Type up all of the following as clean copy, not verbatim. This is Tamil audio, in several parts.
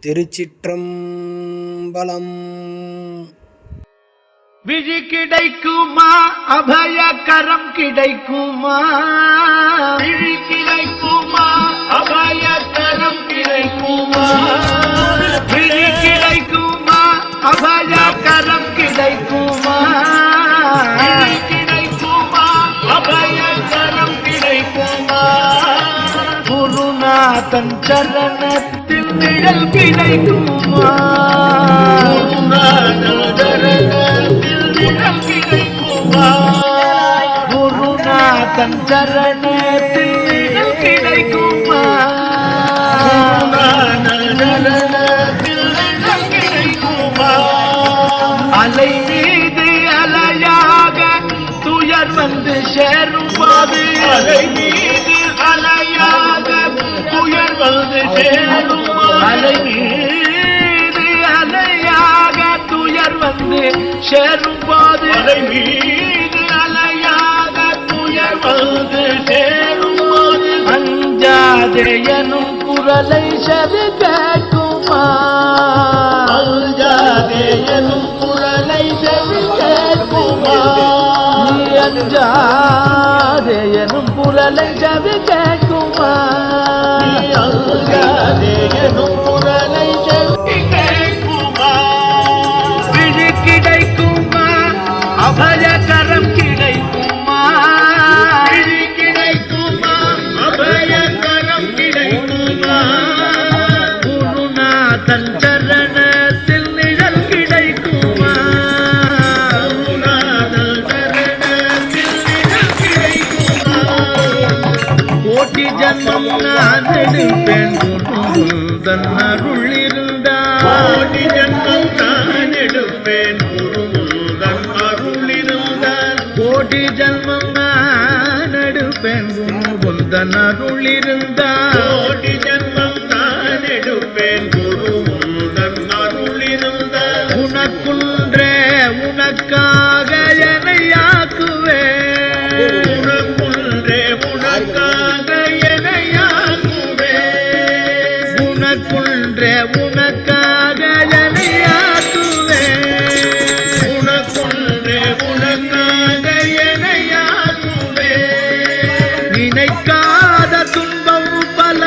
திருச்சிற்றம்பலம். விழி கிடைக்குமா, அபயகரம் கிடைக்குமா? விழி கிடைக்குமா, அபயகரம் கிடைக்குமா? விழி கிடைக்குமா, அபயகரம் கிடைக்குமா? விழி கிடைக்குமா, அபயகரம் கிடைக்குமா? குருநாதன் சரணத்தில் நிழல் கிடைக்குமா? குருநாதன் சரணத்தில் நிழல் கிடைக்குமா? அலை மீது அலையாக துயர் வந்து சேரும் போது, அலை மீது அலையாக துயர் வந்து சேரும், அலை மீது அலையாக துயர் வந்து சேரும் போது, அலை மீது அலையாக துயர் வந்து சேரும் போது, அஞ்சாதே எனும் குரலை செவி கேட்குமா? அஞ்சாதே எனும் குரலை செவி கேட்குமா? அஞ்சாதே எனும் குரலை செவி கேட்குமா? அஞ்சாதே எனும் குரலை செவி கேட்குமா? விழி கிடைக்குமா, அபயகரம் கிடைக்குமா? விழி கிடைக்குமா, அபயகரம் கிடைக்குமா? குருநாதன் சரணத்தில் நிழல் கிடைக்குமா? குருநாதன் சரணத்தில் நிழல் கிடைக்குமா? கோட்டி ஜன்மம் நான் எடுப்பேன் குருமுந்தன் அருள் இருந்தால், கோட்டி ஜன்மம் நான் எடுப்பேன் குருமுந்தன் அருள் இருந்தால், கோட்டி ஜன்மம் நான் எடுப்பேன் குருமுந்தன் அருள் இருந்தால், கோட்டி ஜன்மம் நான் எடுப்பேன் குருமுந்தன் அருள் இருந்தால், உனக்குன்றே உனக்காக என்னை ஆக்குவேன், உனக்குன்றே உனக்காக என்னை ஆக்குவேன், உனக்குன்றே உனக்காக என்னை ஆக்குவேன், உனக்குன்றே உனக்காக என்னை ஆக்குவேன். நினைக்காத துன்பம் பல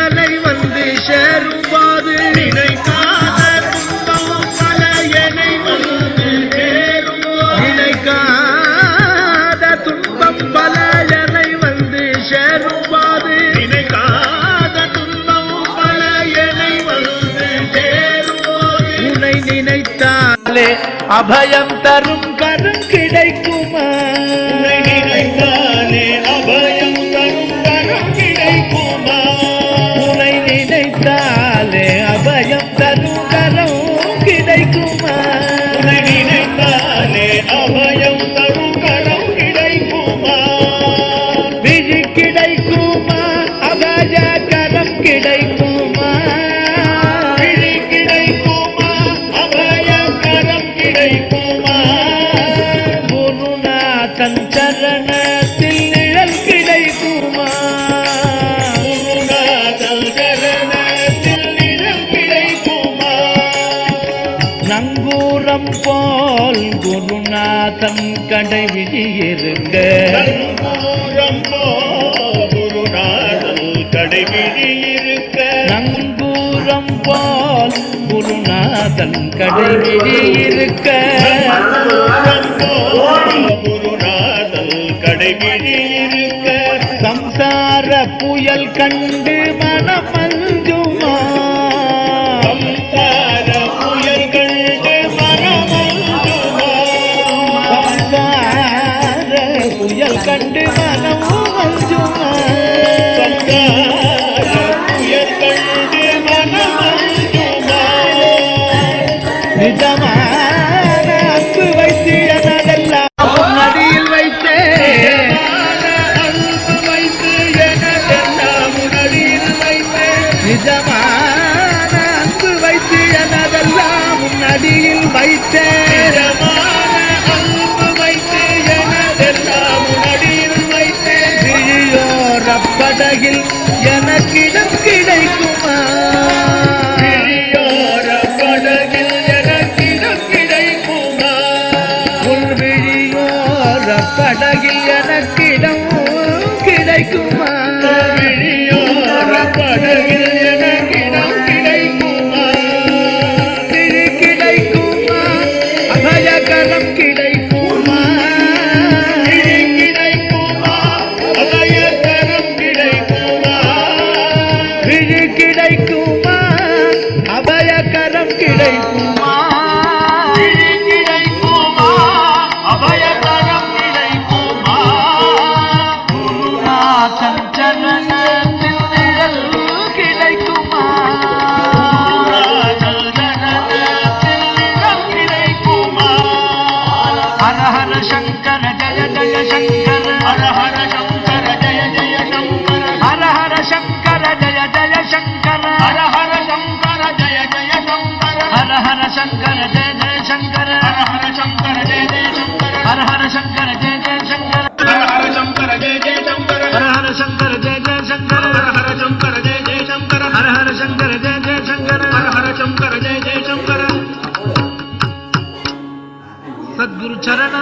என்னை வந்து சேரும் போது, நினைக்காத துன்பம் பல என்னை வந்து சேரும் போது, நினைக்காத துன்பம் பல என்னை வந்து சேரும் போது, நினைக்காத துன்பம் பல என்னை வந்து சேரும் போது, உன்னை நினைத்தாலே அபயம் தரும் கரம் கிடைக்குமா? உன்னை நினைத்தாலே அபயம் தரும் கரம் கிடைக்குமா? உன்னை நினைத்தாலே அபயம் தரும் கரம் கிடைக்குமா? உன்னை நினைத்தாலே அபயம் தரும் கரம் கிடைக்குமா? விழி கிடைக்குமா, அபயகரம் கிடைக்குமா? விழி கிடைக்குமா, அபயகரம் கிடைக்குமா? குருநாதன் சரணத்தில் நிழல் கிடைக்குமா? குருநாதன் சரணத்தில் நிழல் கிடைக்குமா? நங்கூரம் போல் குருநாதன் கடைவிழி இருக்க, நங்கூரம் போல் குருநாதன் கடைவிழி இருக்க, நங்கூரம் போல் குருநாதன் கடைவிழி இருக்க, நங்கூரம் போல் குருநாதன் கடைவிழி இருக்க, சம்சார புயல் கண்டு மனம் மஞ்சுமா? சம்சார புயல் கண்டு மனம் மஞ்சுமா? சம்சார புயல் கண்டு மனம் மஞ்சுமா? சம்சார புயல் கண்டு மனம் மஞ்சுமா? நிஜமான அன்பு வைத்து எனதெல்லாம் முன்னடியில் வைத்தேன், அன்பு வைத்து எனதெல்லாம் முன்னடியில் வைத்தேன், நிஜமான அன்பு வைத்து எனதெல்லாம் முன்னடியில் வைத்தேன், நிஜமான அன்பு வைத்து எனதெல்லாம் முன்னடியில் வைத்தேன். விழியோர படகில் எனக்கிடம் கிடைக்குமா? விழியோர கிடைக்குமா கிடைக்குமா அபயதரம் கிடைக்குமா குருநாதன் சரணத்தில் நிழல் கிடைக்குமா हर हर शंकर जय जय शंकर हर हर शंकर जय जय शंकर हर हर शंकर जय जय शंकर हर हर शंकर जय जय शंकर हर हर शंकर जय जय शंकर हर हर शंकर जय जय शंकर हर हर शंकर जय जय शंकर हर हर शंकर जय जय शंकर हर हर शंकर जय जय शंकर हर हर शंकर जय जय शंकर हर हर शंकर जय जय शंकर हर हर शंकर जय जय शंकर सद्गुरु चरण